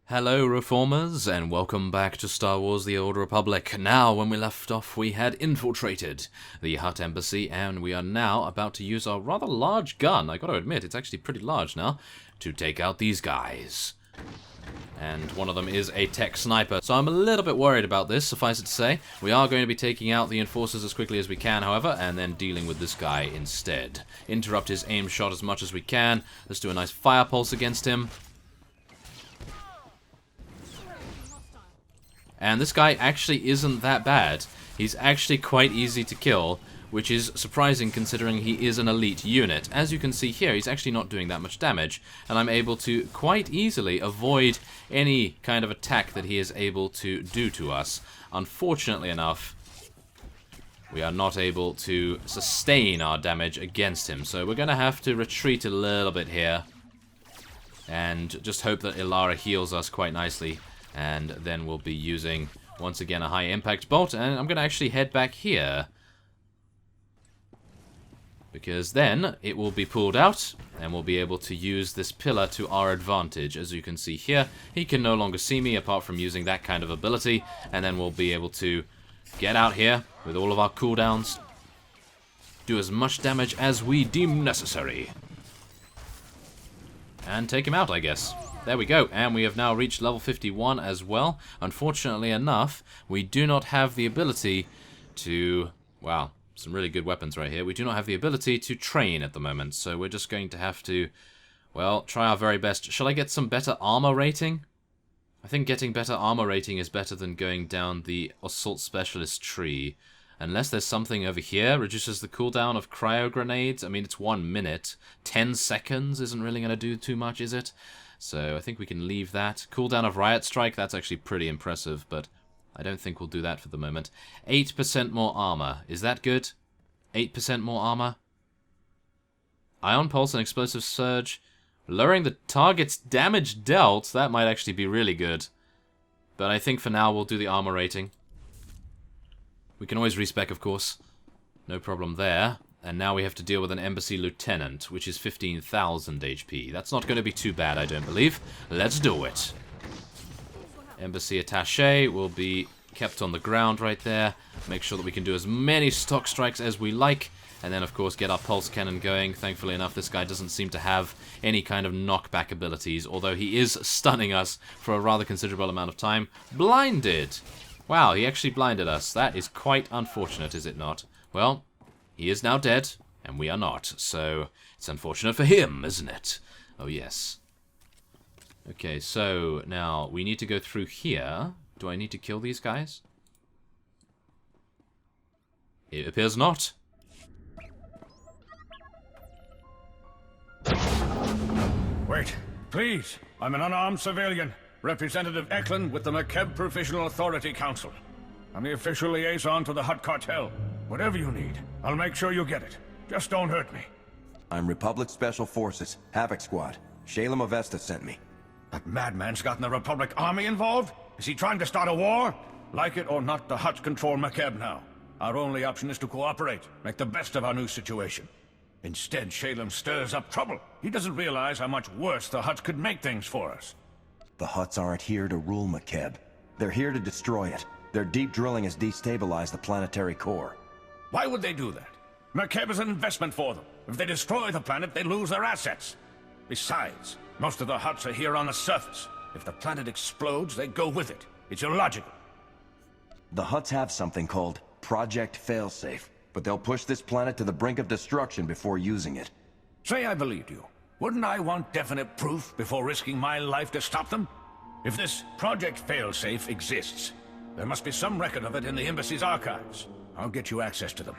Hello Reformers, and welcome back to Star Wars The Old Republic. Now, when we left off, we had infiltrated the Hutt Embassy, and we are now about to use our rather large gun, I gotta admit, it's actually pretty large now, to take out these guys. And one of them is a tech sniper, so I'm a little bit worried about this, suffice it to say. We are going to be taking out the enforcers as quickly as we can, however, and then dealing with this guy instead. Interrupt his aim shot as much as we can. Let's do a nice fire pulse against him. And this guy actually isn't that bad. He's actually quite easy to kill, which is surprising considering he is an elite unit. As you can see here, he's actually not doing that much damage, and I'm able to quite easily avoid any kind of attack that he is able to do to us. Unfortunately enough, we are not able to sustain our damage against him, so we're going to have to retreat a little bit here, and just hope that Ilara heals us quite nicely. And then we'll be using, once again, a high impact bolt. And I'm going to actually head back here, because then it will be pulled out, and we'll be able to use this pillar to our advantage. As you can see here, he can no longer see me apart from using that kind of ability. And then we'll be able to get out here with all of our cooldowns, do as much damage as we deem necessary, and take him out, I guess. There we go, and we have now reached level 51 as well. Unfortunately enough, we do not have the ability to... Wow, some really good weapons right here. We do not have the ability to train at the moment, so we're just going to have to, well, try our very best. Shall I get some better armor rating? I think getting better armor rating is better than going down the Assault Specialist tree. Unless there's something over here, reduces the cooldown of cryo grenades. I mean, it's 1 minute. 10 seconds isn't really going to do too much, is it? So I think we can leave that. Cooldown of Riot Strike, that's actually pretty impressive, but I don't think we'll do that for the moment. 8% more armor. Is that good? 8% more armor? Ion Pulse and Explosive Surge. Lowering the target's damage dealt, that might actually be really good. But I think for now we'll do the armor rating. We can always respec, of course. No problem there. And now we have to deal with an Embassy Lieutenant, which is 15,000 HP. That's not going to be too bad, I don't believe. Let's do it. Embassy Attaché will be kept on the ground right there. Make sure that we can do as many stock strikes as we like. And then, of course, get our pulse cannon going. Thankfully enough, this guy doesn't seem to have any kind of knockback abilities, although he is stunning us for a rather considerable amount of time. Blinded! Wow, he actually blinded us. That is quite unfortunate, is it not? Well, he is now dead, and we are not, so it's unfortunate for him, isn't it? Oh, yes. Okay, so now we need to go through here. Do I need to kill these guys? It appears not. Wait, please. I'm an unarmed civilian, Representative Eklund with the McKeb Provisional Authority Council. I'm the official liaison to the Hutt cartel. Whatever you need, I'll make sure you get it. Just don't hurt me. I'm Republic Special Forces, Havoc Squad. Shalem Avesta sent me. That madman's gotten the Republic Army involved? Is he trying to start a war? Like it or not, the Hutts control McKeb now. Our only option is to cooperate, make the best of our new situation. Instead, Shalem stirs up trouble. He doesn't realize how much worse the Hutts could make things for us. The Hutts aren't here to rule McKeb. They're here to destroy it. Their deep drilling has destabilized the planetary core. Why would they do that? McKeb is an investment for them. If they destroy the planet, they lose their assets. Besides, most of the Hutts are here on the surface. If the planet explodes, they go with it. It's illogical. The Hutts have something called Project Failsafe, but they'll push this planet to the brink of destruction before using it. Say I believed you. Wouldn't I want definite proof before risking my life to stop them? If this Project Failsafe exists, there must be some record of it in the Embassy's archives. I'll get you access to them.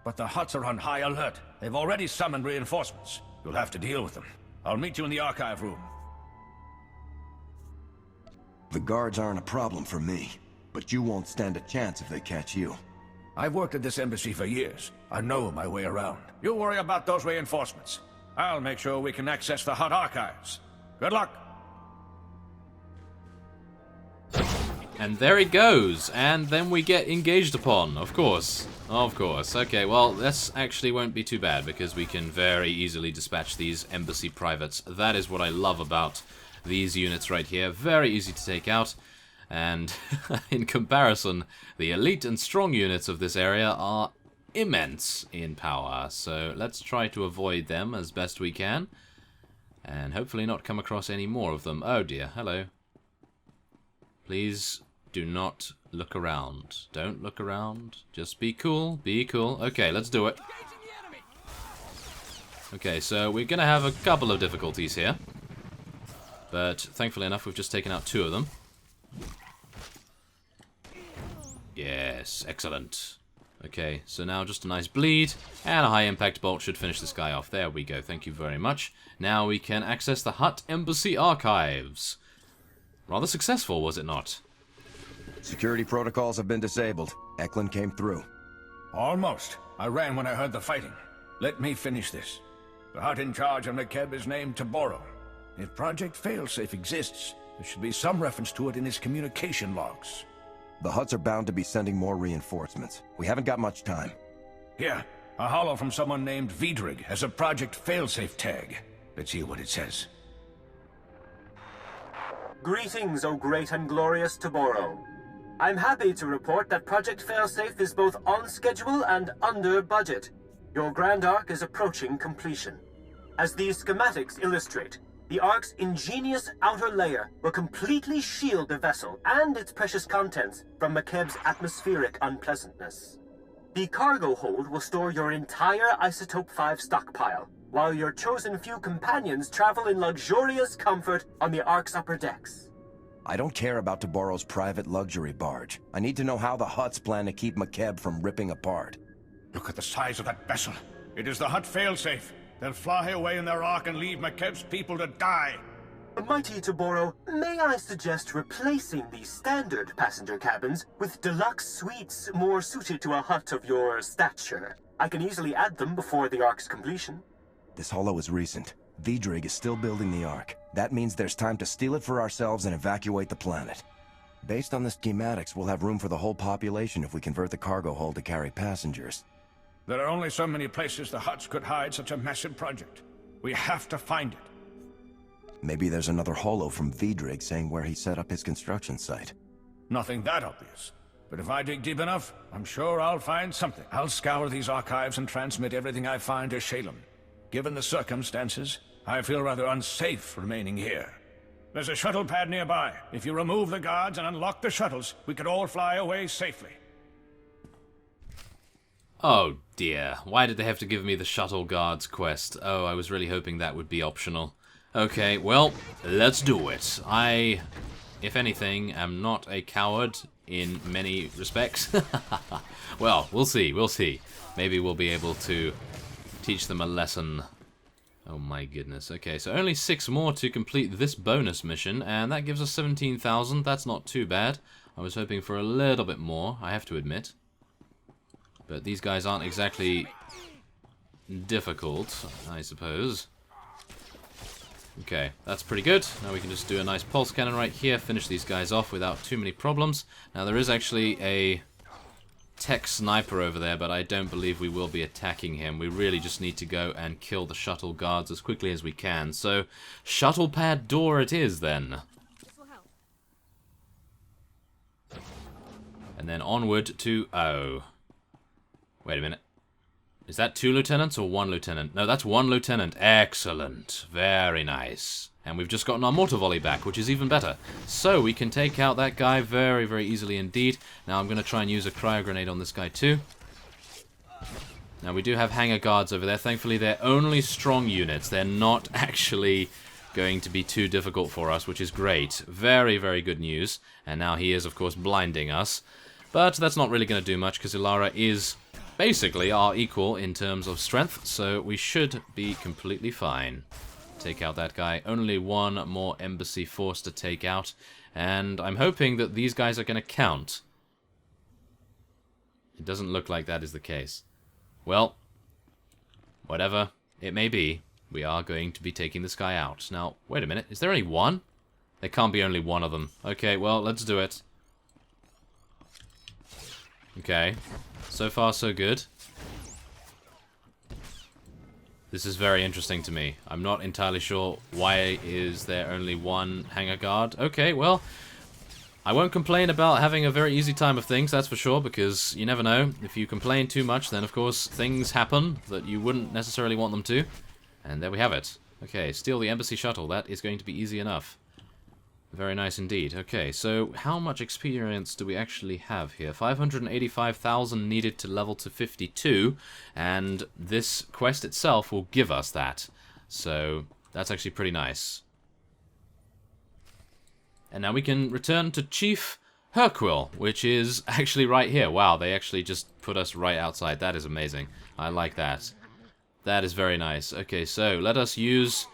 But the Hutts are on high alert. They've already summoned reinforcements. You'll have to deal with them. I'll meet you in the archive room. The guards aren't a problem for me, but you won't stand a chance if they catch you. I've worked at this embassy for years. I know my way around. You worry about those reinforcements. I'll make sure we can access the Hutt archives. Good luck. And there he goes, and then we get engaged upon, of course. Of course. Okay, well, this actually won't be too bad, because we can very easily dispatch these embassy privates. That is what I love about these units right here. Very easy to take out. And in comparison, the elite and strong units of this area are immense in power. So let's try to avoid them as best we can. And hopefully not come across any more of them. Oh dear, hello. Please do not look around. Don't look around. Just be cool, be cool. Okay, let's do it. Okay, so we're going to have a couple of difficulties here. But thankfully enough, we've just taken out 2 of them. Yes, excellent. Okay, so now just a nice bleed, and a high impact bolt should finish this guy off. There we go, thank you very much. Now we can access the Hutt Embassy Archives. Rather successful, was it not? Security protocols have been disabled. Eklund came through. Almost. I ran when I heard the fighting. Let me finish this. The Hutt in charge of Mekeb is named Taboro. If Project Failsafe exists, there should be some reference to it in his communication logs. The Hutts are bound to be sending more reinforcements. We haven't got much time. Here, a holo from someone named Vidrig has a Project Failsafe tag. Let's hear what it says. Greetings, O great and glorious Taboro. I'm happy to report that Project Failsafe is both on schedule and under budget. Your Grand Arc is approaching completion. As these schematics illustrate, the Ark's ingenious outer layer will completely shield the vessel and its precious contents from Mekeb's atmospheric unpleasantness. The cargo hold will store your entire Isotope 5 stockpile, while your chosen few companions travel in luxurious comfort on the Ark's upper decks. I don't care about Taboro's private luxury barge. I need to know how the Hutts plan to keep Mekeb from ripping apart. Look at the size of that vessel. It is the Hutt Failsafe. They'll fly away in their Ark and leave Mekeb's people to die. Mighty Taboro, may I suggest replacing these standard passenger cabins with deluxe suites more suited to a Hutt of your stature? I can easily add them before the Ark's completion. This holo is recent. Vidrig is still building the Ark. That means there's time to steal it for ourselves and evacuate the planet. Based on the schematics, we'll have room for the whole population if we convert the cargo hold to carry passengers. There are only so many places the Hutts could hide such a massive project. We have to find it. Maybe there's another holo from Vidrig saying where he set up his construction site. Nothing that obvious. But if I dig deep enough, I'm sure I'll find something. I'll scour these archives and transmit everything I find to Shalem. Given the circumstances, I feel rather unsafe remaining here. There's a shuttle pad nearby. If you remove the guards and unlock the shuttles, we could all fly away safely. Oh dear, why did they have to give me the shuttle guards quest? Oh, I was really hoping that would be optional. Okay, well, let's do it. I, if anything, am not a coward in many respects. Well, we'll see, we'll see. Maybe we'll be able to teach them a lesson. Oh my goodness. Okay, so only 6 more to complete this bonus mission, and that gives us 17,000. That's not too bad. I was hoping for a little bit more, I have to admit. But these guys aren't exactly difficult, I suppose. Okay, that's pretty good. Now we can just do a nice pulse cannon right here, finish these guys off without too many problems. Now there is actually a tech sniper over there, but I don't believe we will be attacking him. We really just need to go and kill the shuttle guards as quickly as we can. So, shuttle pad door it is then. And then onward to O. Wait a minute. Is that 2 lieutenants or 1 lieutenant? No, that's 1 lieutenant. Excellent. Very nice. And we've just gotten our mortar volley back, which is even better. So we can take out that guy very, very easily indeed. Now I'm going to try and use a cryo grenade on this guy too. Now we do have hangar guards over there. Thankfully they're only strong units. They're not actually going to be too difficult for us, which is great. Very, very good news. And now he is, of course, blinding us. But that's not really going to do much because Ilara is basically our equal in terms of strength, so we should be completely fine. Take out that guy. Only 1 more embassy force to take out, and I'm hoping that these guys are going to count. It doesn't look like that is the case. Well, whatever it may be, we are going to be taking this guy out. Now, wait a minute, is there only 1? There can't be only 1 of them. Okay, well, let's do it. Okay. So far, so good. This is very interesting to me. I'm not entirely sure why is there only one hangar guard. Okay, well, I won't complain about having a very easy time of things, that's for sure, because you never know. If you complain too much, then of course things happen that you wouldn't necessarily want them to. And there we have it. Okay, steal the embassy shuttle. That is going to be easy enough. Very nice indeed. Okay, so how much experience do we actually have here? 585,000 needed to level to 52, and this quest itself will give us that. So that's actually pretty nice. And now we can return to Chief Hercule, which is actually right here. Wow, they actually just put us right outside. That is amazing. I like that. That is very nice. Okay, so let us use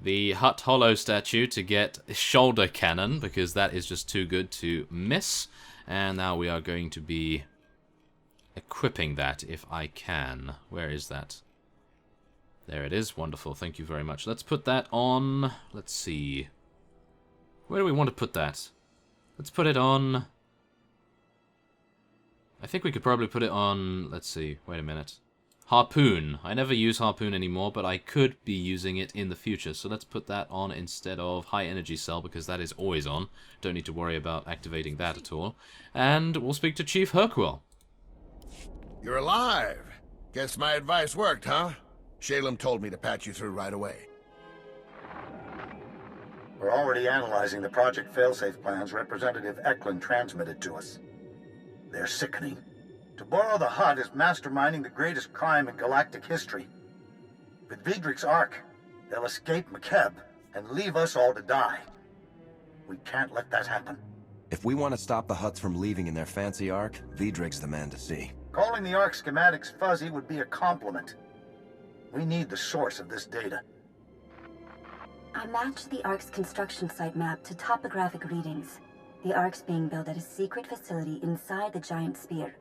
the Hut Hollow statue to get a shoulder cannon, because that is just too good to miss. And now we are going to be equipping that if I can. Where is that? There it is. Wonderful. Thank you very much. Let's put that on. Let's see. Where do we want to put that? Let's put it on. I think we could probably put it on. Let's see. Wait a minute. Harpoon. I never use Harpoon anymore, but I could be using it in the future. So let's put that on instead of High Energy Cell, because that is always on. Don't need to worry about activating that at all. And we'll speak to Chief Hercule. You're alive. Guess my advice worked, huh? Shalem told me to patch you through right away. We're already analyzing the Project Failsafe plans Representative Eklund transmitted to us. They're sickening. To borrow the HUD is masterminding the greatest crime in galactic history. With Vidrik's Ark, they'll escape McKeb and leave us all to die. We can't let that happen. If we want to stop the Hutts from leaving in their fancy Ark, Vidrik's the man to see. Calling the Ark schematics fuzzy would be a compliment. We need the source of this data. I matched the Ark's construction site map to topographic readings. The Ark's being built at a secret facility inside the giant spear.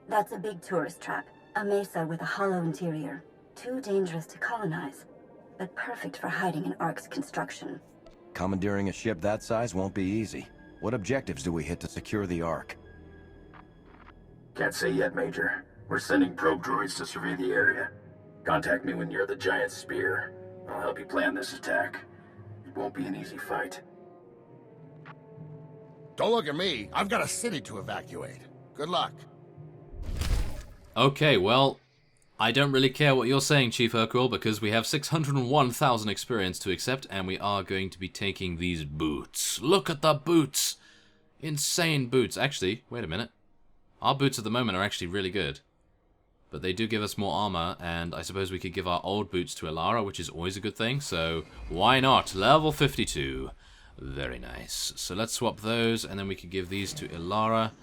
That's a big tourist trap, a mesa with a hollow interior. Too dangerous to colonize, but perfect for hiding an Ark's construction. Commandeering a ship that size won't be easy. What objectives do we hit to secure the Ark? Can't say yet, Major. We're sending probe droids to survey the area. Contact me when you're at the giant spear. I'll help you plan this attack. It won't be an easy fight. Don't look at me. I've got a city to evacuate. Good luck. Okay, well, I don't really care what you're saying, Chief Hercule, because we have 601,000 experience to accept, and we are going to be taking these boots. Look at the boots! Insane boots. Actually, wait a minute. Our boots at the moment are actually really good. But they do give us more armor, and I suppose we could give our old boots to Elara, which is always a good thing, so why not? Level 52. Very nice. So let's swap those, and then we could give these to Elara.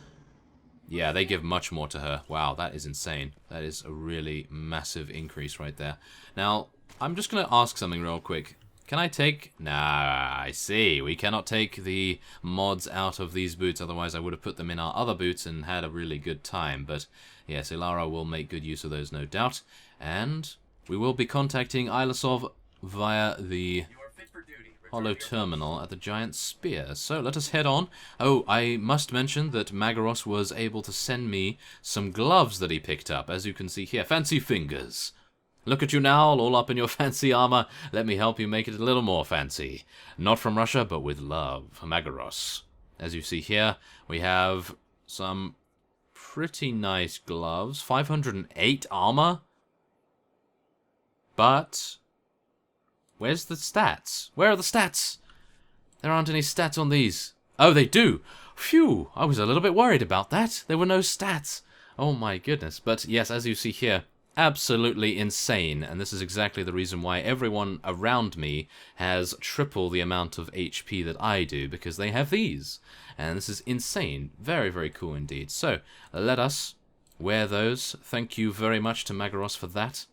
Yeah, they give much more to her. Wow, that is insane. That is a really massive increase right there. Now, I'm just going to ask something real quick. Can I take... Nah, I see. We cannot take the mods out of these boots, otherwise I would have put them in our other boots and had a really good time. But yes, Elara will make good use of those, no doubt. And we will be contacting Ilasov via the hollow terminal at the giant spear. So let us head on. Oh, I must mention that Magaros was able to send me some gloves that he picked up, as you can see here. Fancy fingers. Look at you now, all up in your fancy armor. Let me help you make it a little more fancy. Not from Russia, but with love. Magaros. As you see here, we have some pretty nice gloves. 508 armor. But where's the stats? Where are the stats? There aren't any stats on these. Oh, they do. Phew, I was a little bit worried about that. There were no stats. Oh my goodness. But yes, as you see here, absolutely insane. And this is exactly the reason why everyone around me has triple the amount of HP that I do, because they have these. And this is insane. Very, very cool indeed. So, let us wear those. Thank you very much to Magaros for that.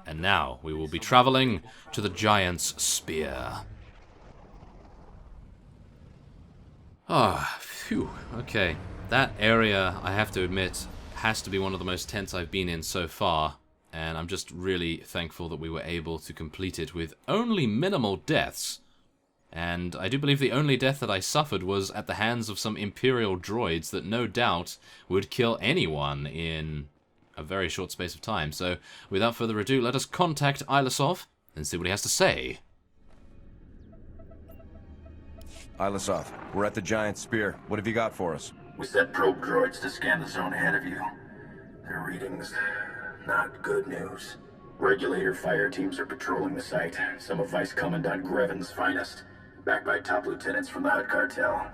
And now we will be traveling to the Giant's Spear. Ah, phew. Okay. That area, I have to admit, has to be one of the most tense I've been in so far. And I'm just really thankful that we were able to complete it with only minimal deaths. And I do believe the only death that I suffered was at the hands of some Imperial droids that no doubt would kill anyone in a very short space of time. So, without further ado, let us contact Ilasov and see what he has to say. Ilasov, we're at the giant spear. What have you got for us? We set probe droids to scan the zone ahead of you. Their readings, not good news. Regulator fire teams are patrolling the site. Some of Vice Commandant Greven's finest, backed by top lieutenants from the Hutt cartel.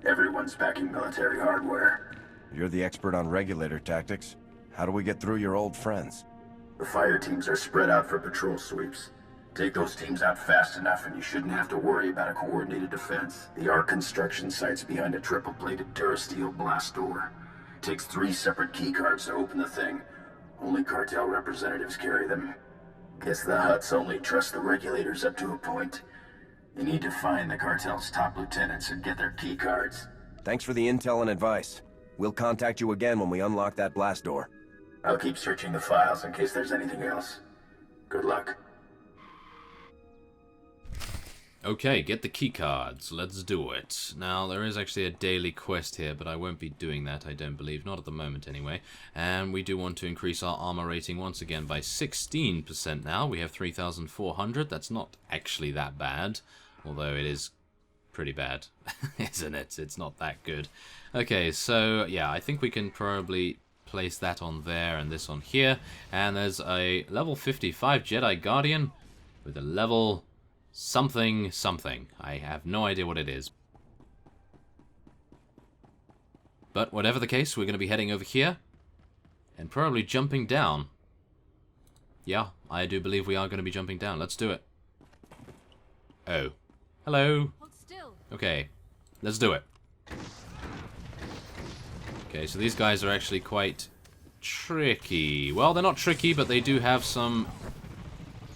Everyone's packing military hardware. You're the expert on regulator tactics. How do we get through your old friends? The fire teams are spread out for patrol sweeps. Take those teams out fast enough and you shouldn't have to worry about a coordinated defense. The Ark construction site's behind a triple-bladed Durasteel blast door. Takes 3 separate keycards to open the thing. Only cartel representatives carry them. Guess the Hutts only trust the regulators up to a point. You need to find the cartel's top lieutenants and get their keycards. Thanks for the intel and advice. We'll contact you again when we unlock that blast door. I'll keep searching the files in case there's anything else. Good luck. Okay, get the keycards. Let's do it. Now, there is actually a daily quest here, but I won't be doing that, I don't believe. Not at the moment, anyway. And we do want to increase our armor rating once again by 16% now. We have 3,400. That's not actually that bad, although it is pretty bad, isn't it? It's not that good. Okay, so, yeah, I think we can probably place that on there and this on here. And there's a level 55 Jedi Guardian with a level something something. I have no idea what it is. But whatever the case, we're going to be heading over here and probably jumping down. Yeah, I do believe we are going to be jumping down. Let's do it. Oh. Hello. Hold still. Okay, let's do it. Okay, so these guys are actually quite tricky. Well, they're not tricky, but they do have some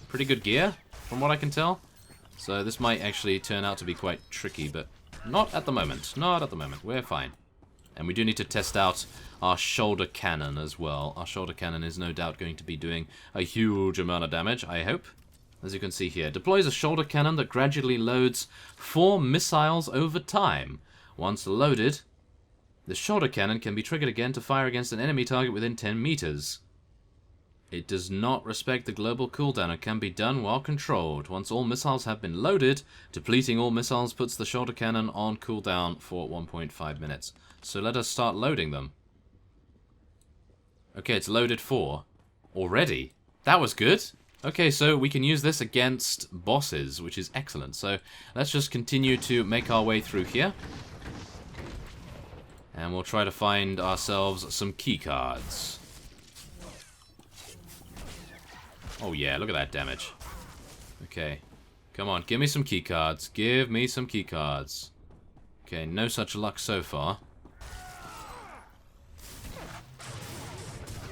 pretty good gear, from what I can tell. So this might actually turn out to be quite tricky, but not at the moment. Not at the moment. We're fine. And we do need to test out our shoulder cannon as well. Our shoulder cannon is no doubt going to be doing a huge amount of damage, I hope. As you can see here, deploys a shoulder cannon that gradually loads 4 missiles over time. Once loaded, the shoulder cannon can be triggered again to fire against an enemy target within 10 meters. It does not respect the global cooldown and can be done while controlled. Once all missiles have been loaded, depleting all missiles puts the shoulder cannon on cooldown for 1.5 minutes. So let us start loading them. Okay, it's loaded 4. Already? That was good. Okay, so we can use this against bosses, which is excellent. So let's just continue to make our way through here. And we'll try to find ourselves some keycards. Oh yeah, look at that damage. Okay. Come on, give me some keycards. Give me some keycards. Okay, no such luck so far.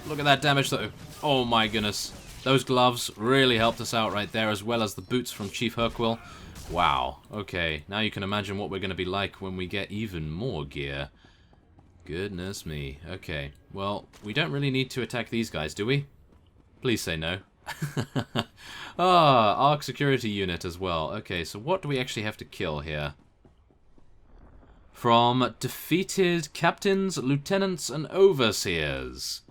Look at that damage though. Oh my goodness. Those gloves really helped us out right there, as well as the boots from Chief Herquill. Wow. Okay, now you can imagine what we're going to be like when we get even more gear. Goodness me. Okay, well, we don't really need to attack these guys, do we? Please say no. Arc security unit as well. Okay, so what do we actually have to kill here? From defeated captains, lieutenants, and overseers.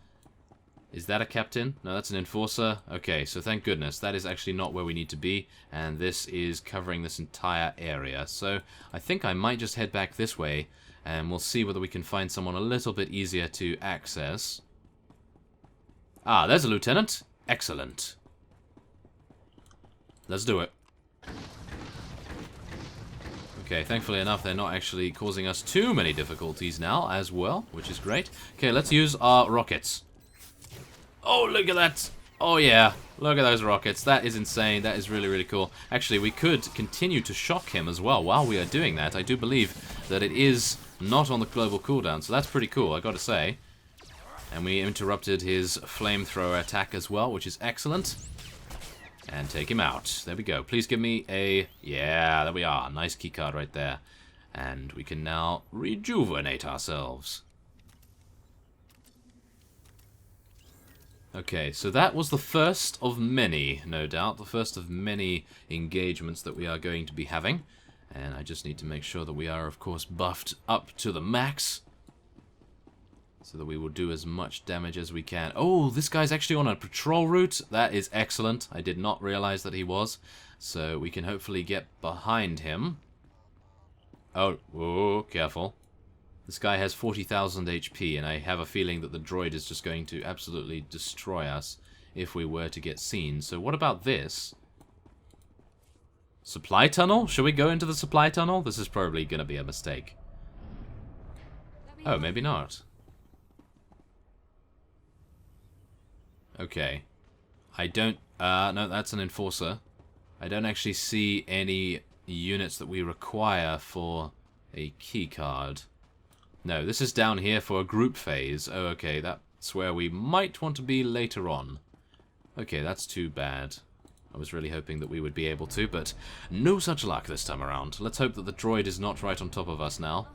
Is that a captain? No, that's an enforcer. Okay, so thank goodness. That is actually not where we need to be. And this is covering this entire area. So I think I might just head back this way. And we'll see whether we can find someone a little bit easier to access. Ah, there's a lieutenant. Excellent. Let's do it. Okay, thankfully enough, they're not actually causing us too many difficulties now as well, which is great. Okay, let's use our rockets. Oh, look at that. Oh, yeah. Look at those rockets. That is insane. That is really, really cool. Actually, we could continue to shock him as well while we are doing that. I do believe that it is not on the global cooldown, so that's pretty cool, I gotta say. And we interrupted his flamethrower attack as well, which is excellent. And take him out. There we go. Please give me a... Yeah, there we are. Nice keycard right there. And we can now rejuvenate ourselves. Okay, so that was the first of many, no doubt. The first of many engagements that we are going to be having. And I just need to make sure that we are, of course, buffed up to the max. so that we will do as much damage as we can. Oh, this guy's actually on a patrol route. That is excellent. I did not realize that he was. So we can hopefully get behind him. Oh, whoa, careful. This guy has 40,000 HP, and I have a feeling that the droid is just going to absolutely destroy us if we were to get seen. So what about this? Supply tunnel? Should we go into the supply tunnel? This is probably going to be a mistake. Oh, maybe not. Okay. I don't... no, that's an enforcer. I don't actually see any units that we require for a keycard. No, this is down here for a group phase. Oh, okay, that's where we might want to be later on. Okay, that's too bad. I was really hoping that we would be able to, but no such luck this time around. Let's hope that the droid is not right on top of us now.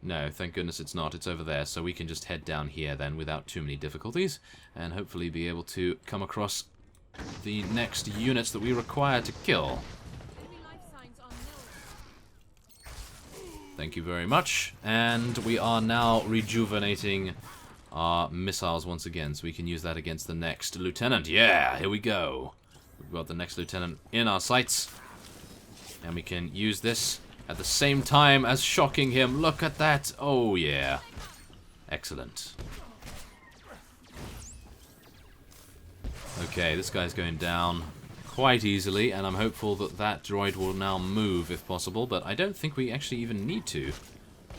No, thank goodness it's not. It's over there, so we can just head down here then without too many difficulties, and hopefully be able to come across the next units that we require to kill. Thank you very much. And we are now rejuvenating our missiles once again, so we can use that against the next lieutenant. Yeah, here we go. We've got the next lieutenant in our sights, and we can use this at the same time as shocking him. Look at that. Oh, yeah. Excellent. Okay, this guy's going down quite easily, and I'm hopeful that that droid will now move if possible, but I don't think we actually even need to.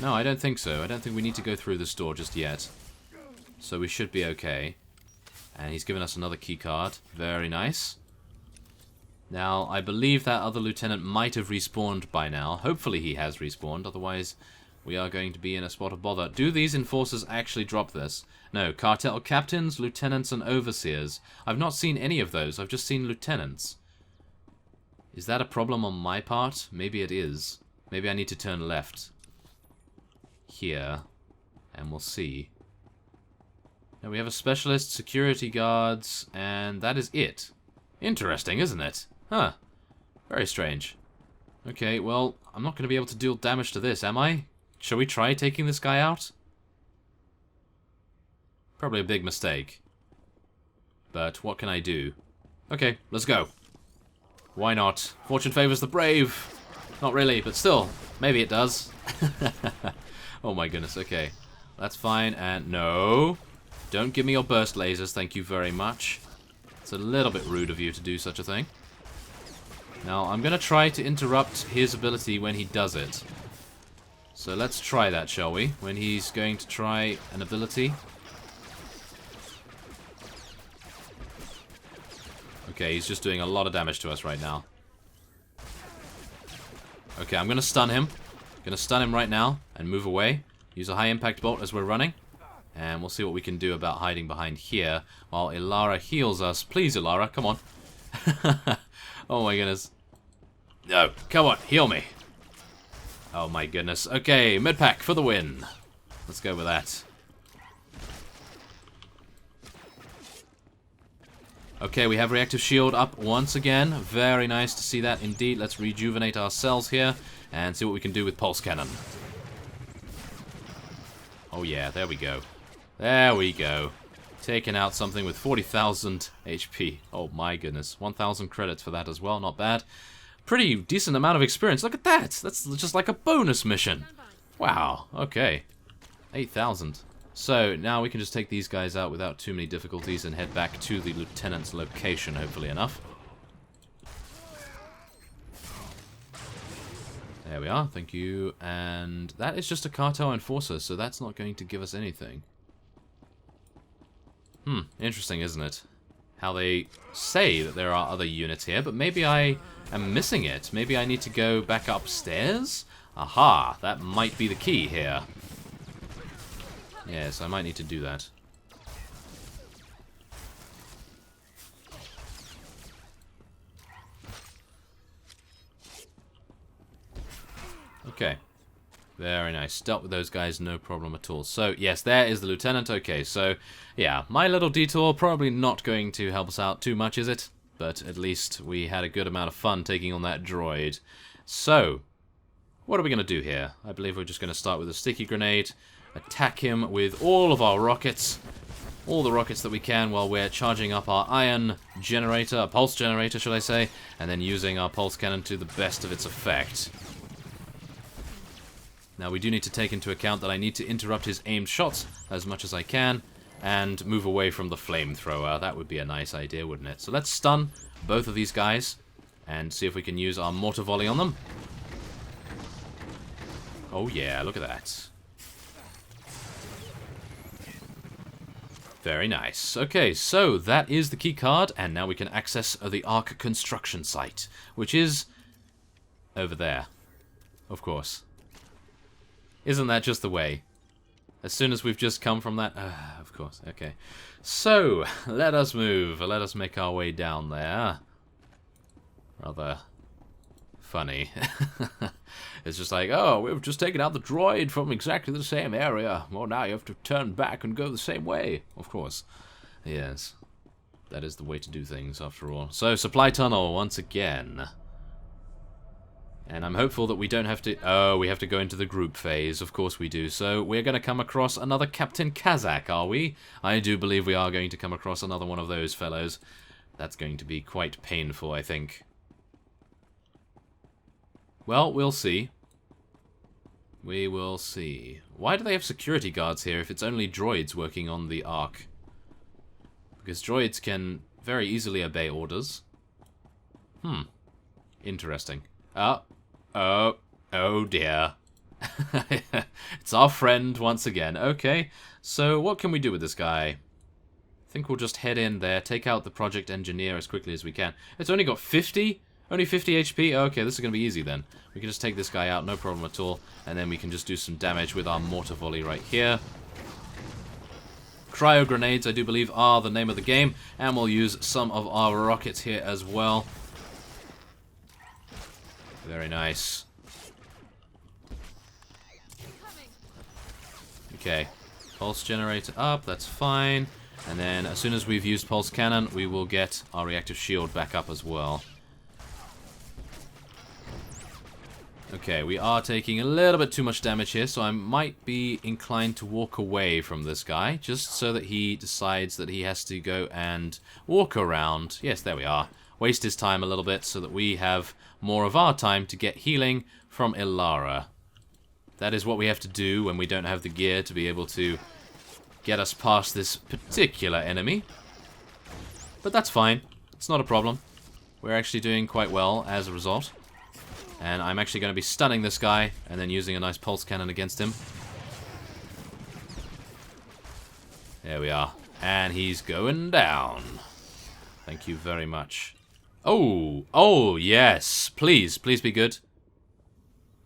No, I don't think so. I don't think we need to go through this door just yet. So we should be okay. And he's given us another key card. Very nice. Now, I believe that other lieutenant might have respawned by now. Hopefully he has respawned, otherwise we are going to be in a spot of bother. Do these enforcers actually drop this? No, cartel captains, lieutenants, and overseers. I've not seen any of those. I've just seen lieutenants. Is that a problem on my part? Maybe it is. Maybe I need to turn left. Here. And we'll see. Now we have a specialist, security guards, and that is it. Interesting, isn't it? Huh. Very strange. Okay, well, I'm not going to be able to deal damage to this, am I? Shall we try taking this guy out? Probably a big mistake. But what can I do? Okay, let's go. Why not? Fortune favors the brave. Not really, but still. Maybe it does. Oh my goodness, okay. That's fine, and no. Don't give me your burst lasers, thank you very much. It's a little bit rude of you to do such a thing. Now, I'm going to try to interrupt his ability when he does it. So let's try that, shall we? When he's going to try an ability. Okay, he's just doing a lot of damage to us right now. Okay, I'm going to stun him. Going to stun him right now and move away. Use a high impact bolt as we're running. And we'll see what we can do about hiding behind here while Ilara heals us. Please, Ilara, come on. Oh my goodness. No, come on, heal me. Oh my goodness. Okay, mid-pack for the win. Let's go with that. Okay, we have reactive shield up once again. Very nice to see that indeed. Let's rejuvenate our cells here and see what we can do with pulse cannon. Oh yeah, there we go. There we go. Taking out something with 40,000 HP. Oh my goodness. 1,000 credits for that as well. Not bad. Pretty decent amount of experience. Look at that. That's just like a bonus mission. Wow. Okay. 8,000. So now we can just take these guys out without too many difficulties and head back to the lieutenant's location, hopefully enough. There we are. Thank you. And that is just a cartel enforcer, so that's not going to give us anything. Interesting, isn't it? How they say that there are other units here, but maybe I am missing it. Maybe I need to go back upstairs? Aha, that might be the key here. Yes, I might need to do that. Okay. Very nice. Dealt with those guys, no problem at all. So, yes, there is the lieutenant. Okay, so, yeah, my little detour probably not going to help us out too much, is it? But at least we had a good amount of fun taking on that droid. So, what are we going to do here? I believe we're just going to start with a sticky grenade. attack him with all of our rockets. All the rockets that we can while we're charging up our ion generator, a pulse generator, should I say, and then using our pulse cannon to the best of its effect. Now, we do need to take into account that I need to interrupt his aimed shots as much as I can and move away from the flamethrower. That would be a nice idea, wouldn't it? So let's stun both of these guys and see if we can use our mortar volley on them. Oh yeah, look at that. Very nice. Okay, so that is the key card, and now we can access the Ark construction site, which is over there, of course. Isn't that just the way? As soon as we've just come from that... of course, okay. So, let us move. Let us make our way down there. Rather funny. It's just like, oh, we've just taken out the droid from exactly the same area. Well, now you have to turn back and go the same way. Of course. Yes. That is the way to do things, after all. So, supply tunnel, once again. And I'm hopeful that we don't have to... Oh, we have to go into the group phase. Of course we do. So, we're going to come across another Captain Kazak, are we? I do believe we are going to come across another one of those fellows. That's going to be quite painful, I think. Well, we'll see. We will see. Why do they have security guards here if it's only droids working on the Ark? Because droids can very easily obey orders. Interesting. Oh dear. It's our friend once again. Okay, so what can we do with this guy? I think we'll just head in there, take out the project engineer as quickly as we can. It's only got 50? Only 50 HP? Okay, this is going to be easy then. We can just take this guy out, no problem at all. And then we can just do some damage with our mortar volley right here. Cryo grenades, I do believe, are the name of the game. And we'll use some of our rockets here as well. Very nice. Okay. Pulse generator up, that's fine. And then as soon as we've used pulse cannon, we will get our reactive shield back up as well. Okay, we are taking a little bit too much damage here, so I might be inclined to walk away from this guy, just so that he decides that he has to go and walk around. Yes, there we are. Waste his time a little bit so that we have more of our time to get healing from Ilara. That is what we have to do when we don't have the gear to be able to get us past this particular enemy. But that's fine. It's not a problem. We're actually doing quite well as a result. And I'm actually going to be stunning this guy and then using a nice pulse cannon against him. There we are. And he's going down. Thank you very much. Oh, yes. Please be good.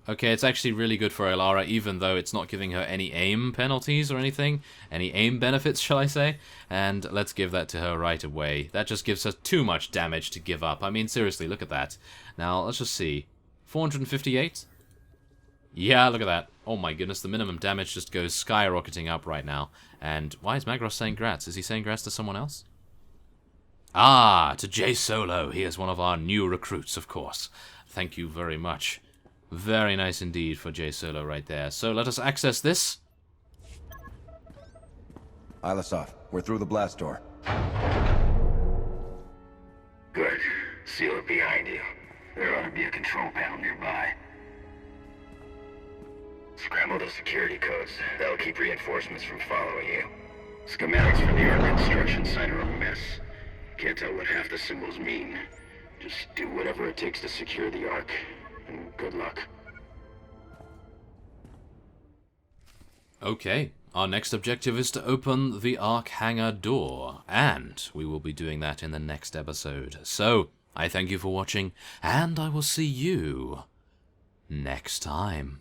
Okay, it's actually really good for Ilara, even though it's not giving her any aim penalties or anything. Any aim benefits, shall I say. And let's give that to her right away. That just gives her too much damage to give up. I mean, seriously, look at that. Now, let's just see. 458? Yeah, look at that. Oh my goodness, the minimum damage just goes skyrocketing up right now. And why is Magros saying grats? Is he saying grats to someone else? Ah, to J Solo. He is one of our new recruits, of course. Thank you very much. Very nice indeed for J Solo right there. So let us access this. Asafa, we're through the blast door. Good. Seal it behind you. There ought to be a control panel nearby. Scramble the security codes. That'll keep reinforcements from following you. Schematics for the Ark construction site are a mess. Can't tell what half the symbols mean. Just do whatever it takes to secure the Ark. And good luck. Okay. Our next objective is to open the Ark hangar door. And we will be doing that in the next episode. So, I thank you for watching, and I will see you next time.